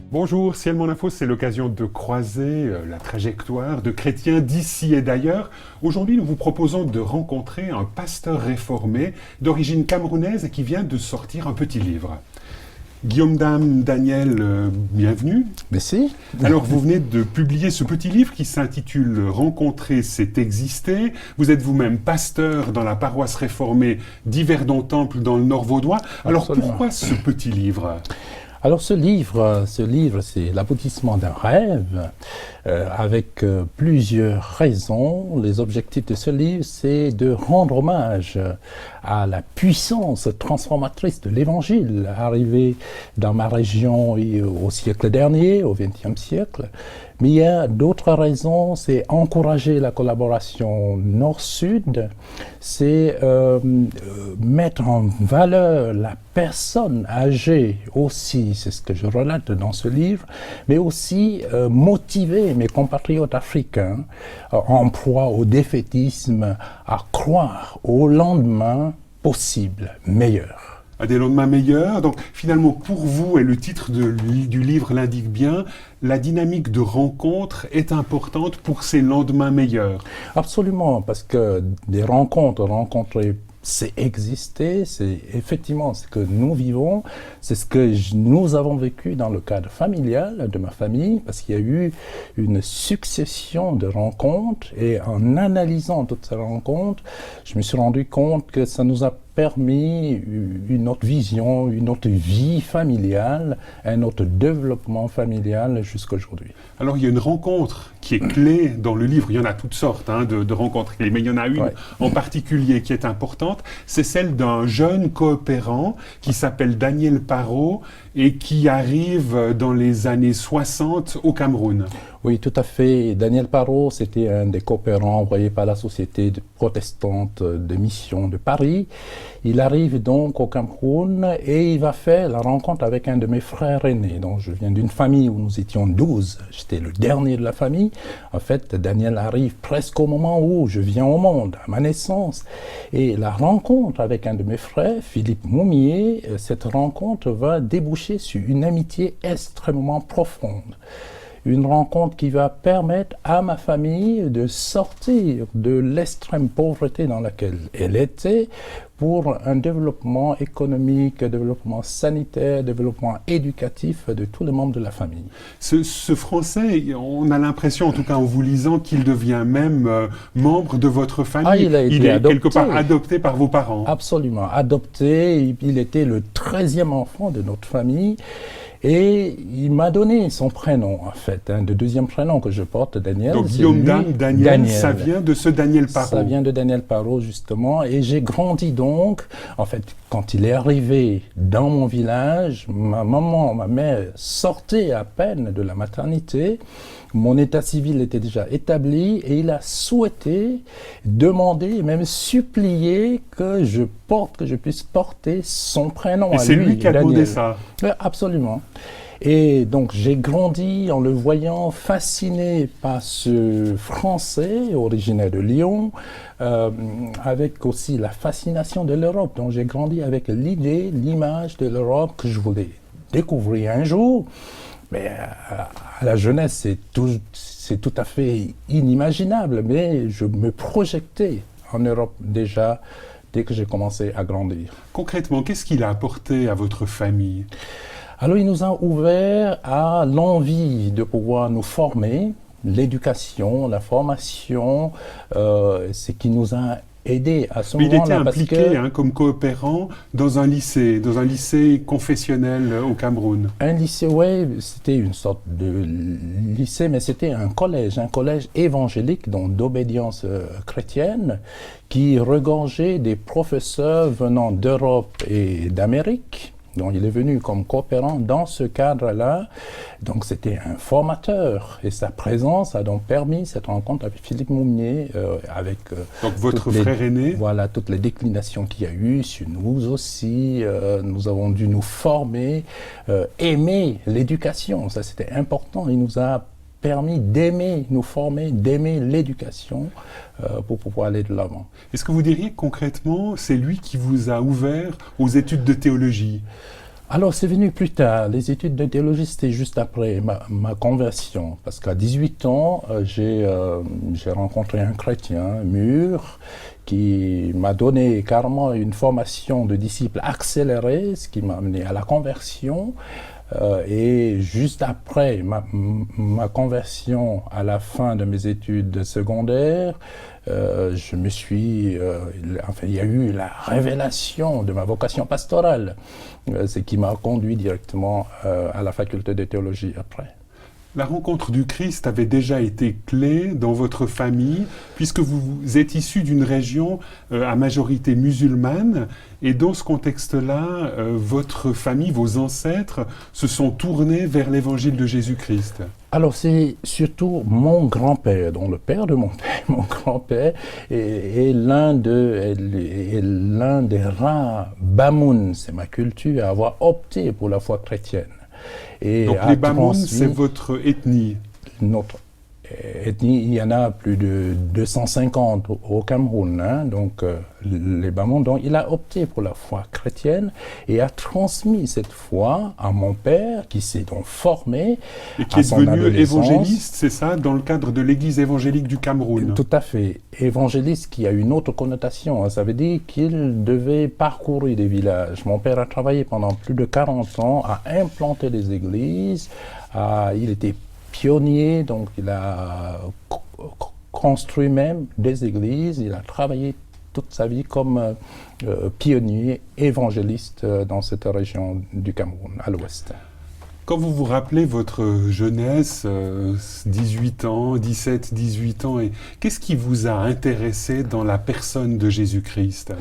Bonjour, Ciel Mon Info, c'est l'occasion de croiser la trajectoire de chrétiens d'ici et d'ailleurs. Aujourd'hui, nous vous proposons de rencontrer un pasteur réformé d'origine camerounaise et qui vient de sortir un petit livre. Guillaume Dame, Daniel, bienvenue. Merci. Alors, vous venez de publier ce petit livre qui s'intitule « Rencontrer, c'est exister ». Vous êtes vous-même pasteur dans la paroisse réformée d'Yverdon-Temple dans le Nord vaudois. Alors, Absolument. pourquoi ce petit livre ? Alors ce livre, c'est l'aboutissement d'un rêve avec plusieurs raisons. Les objectifs de ce livre, c'est de rendre hommage à la puissance transformatrice de l'Évangile arrivé dans ma région au siècle dernier, au XXe siècle. Mais il y a d'autres raisons, c'est encourager la collaboration Nord-Sud, c'est mettre en valeur la personne âgée aussi, c'est ce que je relate dans ce livre, mais aussi motiver mes compatriotes africains en proie au défaitisme, à croire au lendemain possible, meilleur. À des lendemains meilleurs. Donc finalement, pour vous, et le titre du livre l'indique bien, la dynamique de rencontre est importante pour ces lendemains meilleurs. Absolument, parce que des rencontrer, c'est exister, c'est effectivement ce que nous vivons, c'est ce que nous avons vécu dans le cadre familial de ma famille, parce qu'il y a eu une succession de rencontres, et en analysant toutes ces rencontres, je me suis rendu compte que ça nous a permis une autre vision, une autre vie familiale, un autre développement familial jusqu'à aujourd'hui. Alors il y a une rencontre qui est clé dans le livre, il y en a toutes sortes de rencontres clés, mais il y en a une en particulier qui est importante, c'est celle d'un jeune coopérant qui s'appelle Daniel Parot et qui arrive dans les années 60 au Cameroun. Oui, tout à fait. Daniel Parot, c'était un des coopérants envoyés par la Société protestante de mission de Paris. Il arrive donc au Cameroun et il va faire la rencontre avec un de mes frères aînés. Donc, je viens d'une famille où nous étions 12. J'étais le dernier de la famille. En fait, Daniel arrive presque au moment où je viens au monde, à ma naissance. Et la rencontre avec un de mes frères, Philippe Moumier, cette rencontre va déboucher sur une amitié extrêmement profonde. Une rencontre qui va permettre à ma famille de sortir de l'extrême pauvreté dans laquelle elle était pour un développement économique, développement sanitaire, développement éducatif de tous les membres de la famille. Ce Français, on a l'impression, en tout cas en vous lisant, qu'il devient même membre de votre famille. Il est adopté. Quelque part adopté par vos parents. Absolument, adopté. Il était le 13e enfant de notre famille. Et il m'a donné son prénom, en fait, le deuxième prénom que je porte, Daniel. Donc Guillaume Dame, Daniel, ça vient de ce Daniel Parot. Ça vient de Daniel Parot, justement. Et j'ai grandi donc, en fait, quand il est arrivé dans mon village, ma mère sortait à peine de la maternité. Mon état civil était déjà établi et il a souhaité, demandé, même supplié que je puisse porter son prénom à lui. Et c'est lui qui a demandé ça. Absolument. Et donc j'ai grandi en le voyant fasciné par ce Français originaire de Lyon, avec aussi la fascination de l'Europe. Donc j'ai grandi avec l'idée, l'image de l'Europe que je voulais découvrir un jour. Mais à la jeunesse, c'est tout à fait inimaginable, mais je me projetais en Europe déjà dès que j'ai commencé à grandir. Concrètement, qu'est-ce qu'il a apporté à votre famille ? Alors, il nous a ouvert à l'envie de pouvoir nous former, l'éducation, la formation, ce qui nous a aidé à ce moment-là. Il était impliqué comme coopérant dans un lycée confessionnel au Cameroun. Un lycée, oui, c'était une sorte de lycée, mais c'était un collège évangélique, donc d'obédience chrétienne, qui regorgeait des professeurs venant d'Europe et d'Amérique. Donc, il est venu comme coopérant dans ce cadre-là. Donc, c'était un formateur. Et sa présence a donc permis cette rencontre avec Philippe Moumier, avec... donc, votre frère aîné. Voilà, toutes les déclinations qu'il y a eu sur nous aussi. Nous avons dû nous former, aimer l'éducation. Ça, c'était important. Il nous a permis d'aimer, nous former, d'aimer l'éducation pour pouvoir aller de l'avant. Est-ce que vous diriez concrètement, c'est lui qui vous a ouvert aux études de théologie ? Alors, c'est venu plus tard. Les études de théologie, c'était juste après ma conversion. Parce qu'à 18 ans, j'ai rencontré un chrétien mûr qui m'a donné carrément une formation de disciple accélérée, ce qui m'a amené à la conversion. Et juste après ma conversion, à la fin de mes études secondaires, il y a eu la révélation de ma vocation pastorale, ce qui m'a conduit directement à la faculté de théologie après. La rencontre du Christ avait déjà été clé dans votre famille, puisque vous êtes issu d'une région à majorité musulmane, et dans ce contexte-là, votre famille, vos ancêtres, se sont tournés vers l'évangile de Jésus-Christ. Alors c'est surtout mon grand-père, donc le père de mon père, mon grand-père, est l'un des rares Bamoun, c'est ma culture, à avoir opté pour la foi chrétienne. Et donc les Bamoun, c'est votre ethnie? Notre ethnie, il y en a plus de 250 au Cameroun, hein, donc les Bamoun. Donc il a opté pour la foi chrétienne et a transmis cette foi à mon père, qui s'est donc formé et qui est devenu évangéliste, c'est ça, dans le cadre de l'Église évangélique du Cameroun? Tout à fait. Évangéliste qui a une autre connotation, hein. Ça veut dire qu'il devait parcourir des villages. Mon père a travaillé pendant plus de 40 ans à implanter des églises. Il était pionnier, donc il a construit même des églises. Il a travaillé toute sa vie comme pionnier évangéliste dans cette région du Cameroun, à l'ouest. Quand vous vous rappelez votre jeunesse, 18 ans, 17, 18 ans, qu'est-ce qui vous a intéressé dans la personne de Jésus-Christ?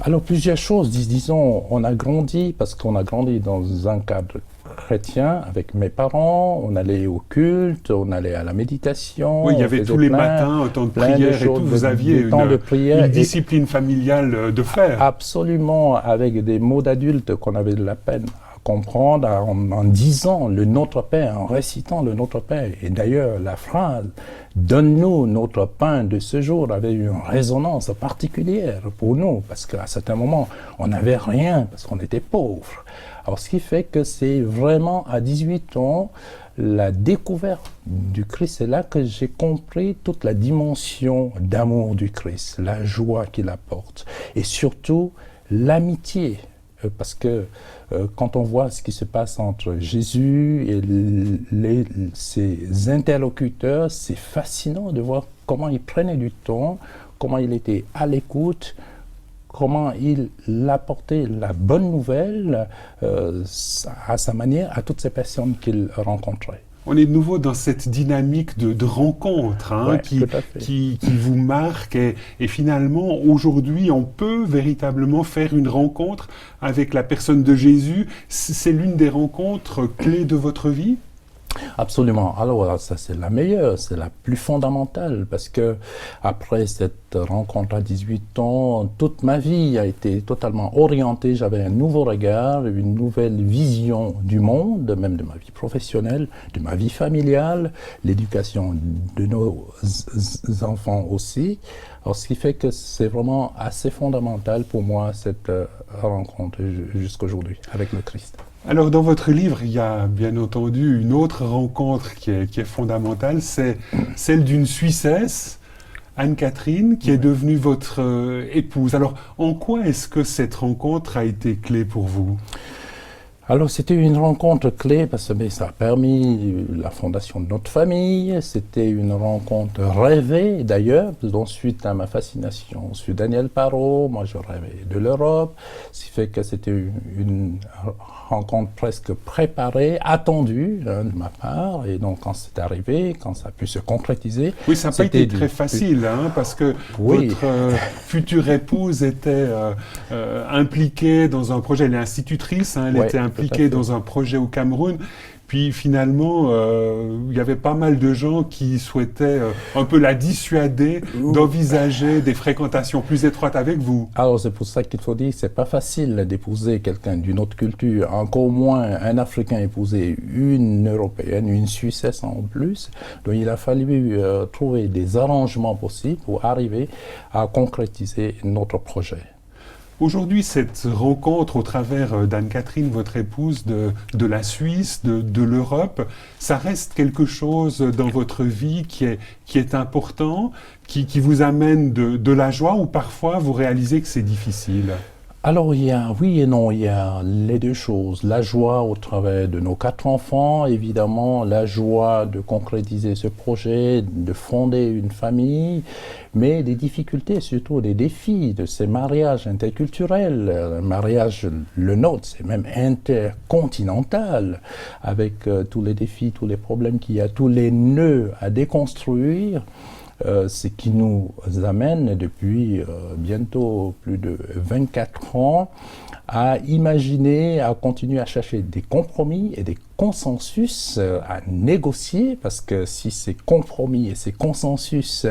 Alors plusieurs choses, disons, on a grandi, parce qu'on a grandi dans un cadre chrétien avec mes parents, on allait au culte, on allait à la méditation. Oui, il y avait tous les matins un temps de prière et tout, vous aviez une discipline familiale de fer. Absolument, avec des mots d'adultes qu'on avait de la peine à comprendre en disant le Notre Père, en récitant le Notre Père. Et d'ailleurs, la phrase « Donne-nous notre pain de ce jour » avait une résonance particulière pour nous, parce qu'à certains moments, on n'avait rien, parce qu'on était pauvres. Alors, ce qui fait que c'est vraiment à 18 ans, la découverte du Christ, c'est là que j'ai compris toute la dimension d'amour du Christ, la joie qu'il apporte, et surtout l'amitié. Parce que quand on voit ce qui se passe entre Jésus et ses interlocuteurs, c'est fascinant de voir comment il prenait du temps, comment il était à l'écoute, comment il apportait la bonne nouvelle à sa manière à toutes ces personnes qu'il rencontrait. On est de nouveau dans cette dynamique de rencontre Ouais, qui vous marque et finalement aujourd'hui on peut véritablement faire une rencontre avec la personne de Jésus. C'est l'une des rencontres clés de votre vie? Absolument. Alors ça c'est la meilleure, c'est la plus fondamentale, parce que après cette rencontre à 18 ans, toute ma vie a été totalement orientée. J'avais un nouveau regard, une nouvelle vision du monde, même de ma vie professionnelle, de ma vie familiale, l'éducation de nos enfants aussi. Alors ce qui fait que c'est vraiment assez fondamental pour moi cette rencontre jusqu'aujourd'hui avec le Christ. Alors, dans votre livre, il y a bien entendu une autre rencontre qui est fondamentale, c'est celle d'une Suissesse, Anne-Catherine, qui est devenue votre épouse. Alors, en quoi est-ce que cette rencontre a été clé pour vous? Alors, c'était une rencontre clé parce que ça a permis la fondation de notre famille. C'était une rencontre rêvée, d'ailleurs, suite à ma fascination sur Daniel Parot. Moi, je rêvais de l'Europe, ce qui fait que c'était une rencontre presque préparée, attendue de ma part. Et donc, quand c'est arrivé, quand ça a pu se concrétiser... Oui, ça n'a pas été très facile, parce que votre future épouse était impliquée dans un projet. Elle est institutrice, elle était impliquée dans un projet au Cameroun. Puis finalement, il y avait pas mal de gens qui souhaitaient un peu la dissuader d'envisager des fréquentations plus étroites avec vous. Alors c'est pour ça qu'il faut dire que c'est pas facile d'épouser quelqu'un d'une autre culture, encore moins un Africain épouser une Européenne, une Suissesse en plus. Donc il a fallu trouver des arrangements possibles pour arriver à concrétiser notre projet. Aujourd'hui, cette rencontre au travers d'Anne-Catherine, votre épouse, de la Suisse, de l'Europe, ça reste quelque chose dans votre vie qui est important, qui vous amène de la joie, ou parfois vous réalisez que c'est difficile? Alors, il y a oui et non, il y a les deux choses. La joie au travers de nos 4 enfants, évidemment, la joie de concrétiser ce projet, de fonder une famille, mais des difficultés, surtout des défis de ces mariages interculturels. Le mariage, le nôtre, c'est même intercontinental, avec tous les défis, tous les problèmes qu'il y a, tous les nœuds à déconstruire. Ce qui nous amène depuis bientôt plus de 24 ans à imaginer, à continuer à chercher des compromis et des consensus, à négocier, parce que si ces compromis et ces consensus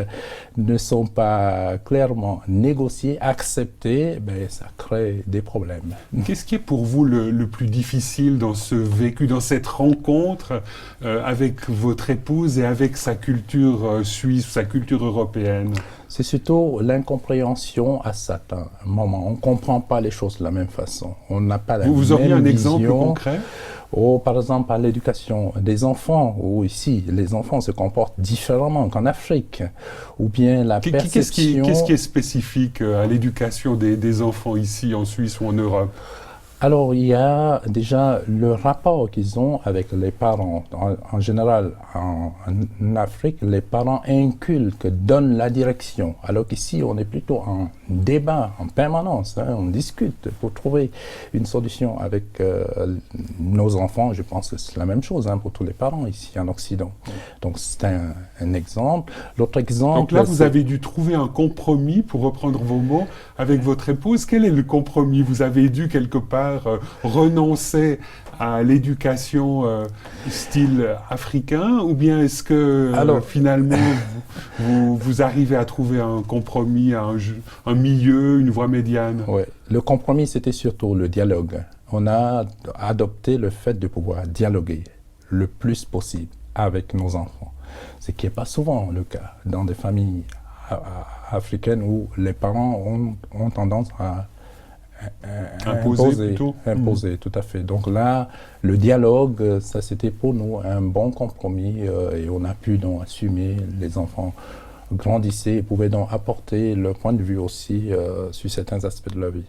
ne sont pas clairement négociés, acceptés, ben, ça crée des problèmes. Qu'est-ce qui est pour vous le plus difficile dans ce vécu, dans cette rencontre avec votre épouse et avec sa culture suisse, sa culture européenne? C'est surtout l'incompréhension à certains moments. On ne comprend pas les choses de la même façon. On n'a pas la même vision. Vous auriez un exemple concret? Par exemple, à l'éducation des enfants, où ici, les enfants se comportent différemment qu'en Afrique. Ou bien la perception... Qu'est-ce qui est spécifique à l'éducation des enfants ici, en Suisse ou en Europe? Alors, il y a déjà le rapport qu'ils ont avec les parents. En général, en Afrique, les parents inculquent, donnent la direction. Alors qu'ici, on est plutôt en débat en permanence. On discute pour trouver une solution avec nos enfants. Je pense que c'est la même chose pour tous les parents ici en Occident. Donc, c'est un exemple. L'autre exemple... Donc là, vous avez dû trouver un compromis, pour reprendre vos mots, avec votre épouse. Quel est le compromis? Vous avez dû quelque part renoncer à l'éducation style africain, ou bien est-ce que finalement vous arrivez à trouver un compromis, un milieu, une voie médiane? Oui, le compromis c'était surtout le dialogue. On a adopté le fait de pouvoir dialoguer le plus possible avec nos enfants, ce qui n'est pas souvent le cas dans des familles africaines où les parents ont tendance à imposer, tout à fait. Donc là, le dialogue, ça c'était pour nous un bon compromis et on a pu donc assumer. Les enfants grandissaient et pouvaient donc apporter leur point de vue aussi sur certains aspects de leur vie.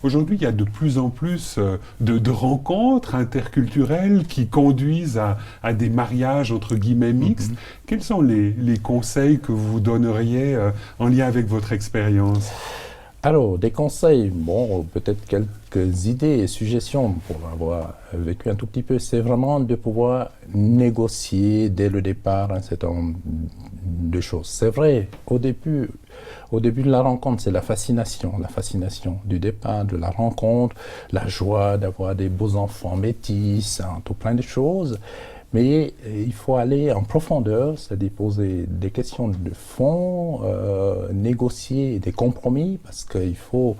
Aujourd'hui, il y a de plus en plus de rencontres interculturelles qui conduisent à des mariages entre guillemets mixtes. Quels sont les conseils que vous donneriez en lien avec votre expérience? Alors, des conseils, bon, peut-être quelques idées et suggestions pour avoir vécu un tout petit peu, c'est vraiment de pouvoir négocier dès le départ un certain nombre de choses. C'est vrai, au début de la rencontre, c'est la fascination du départ, de la rencontre, la joie d'avoir des beaux enfants métis, tout plein de choses. Mais il faut aller en profondeur, c'est-à-dire poser des questions de fond, négocier des compromis, parce qu'il faut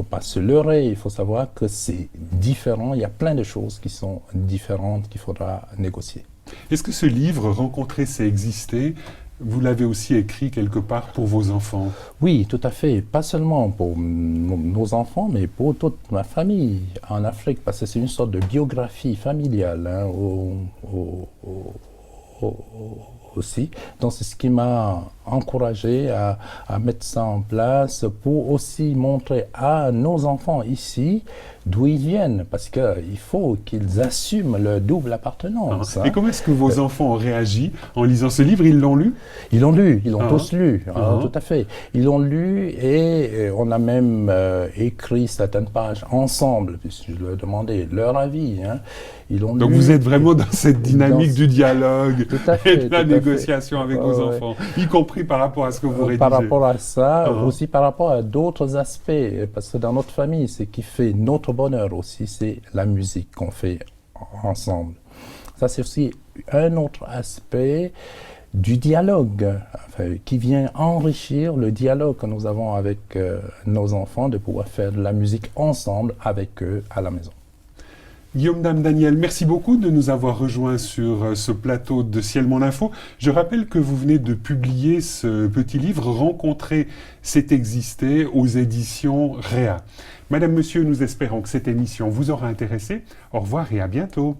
pas se leurrer, il faut savoir que c'est différent, il y a plein de choses qui sont différentes qu'il faudra négocier. Est-ce que ce livre, Rencontrer, c'est exister, vous l'avez aussi écrit quelque part pour vos enfants? Oui, tout à fait. Pas seulement pour nos enfants, mais pour toute ma famille en Afrique, parce que c'est une sorte de biographie familiale aussi. Donc c'est ce qui m'a encouragé à mettre ça en place pour aussi montrer à nos enfants ici d'où ils viennent, parce qu'il faut qu'ils assument leur double appartenance. Et comment est-ce que vos enfants ont réagi en lisant ce livre? Ils l'ont lu? Ils l'ont lu, ils l'ont tous lu, tout à fait. Ils l'ont lu et on a même écrit certaines pages ensemble, puisque je leur ai demandé leur avis. Ils l'ont Donc lu, vous êtes vraiment dans cette dynamique du dialogue fait, et de la négociation avec vos enfants, y compris par rapport à ce que vous rédigez. Par rapport à ça, aussi par rapport à d'autres aspects, parce que dans notre famille, ce qui fait notre bonheur aussi, c'est la musique qu'on fait ensemble. Ça, c'est aussi un autre aspect du dialogue, qui vient enrichir le dialogue que nous avons avec nos enfants, de pouvoir faire de la musique ensemble avec eux à la maison. Guillaume Dame Daniel, merci beaucoup de nous avoir rejoints sur ce plateau de Ciel Mon Info. Je rappelle que vous venez de publier ce petit livre « Rencontrer, c'est exister » aux éditions Réa. Madame, Monsieur, nous espérons que cette émission vous aura intéressé. Au revoir et à bientôt.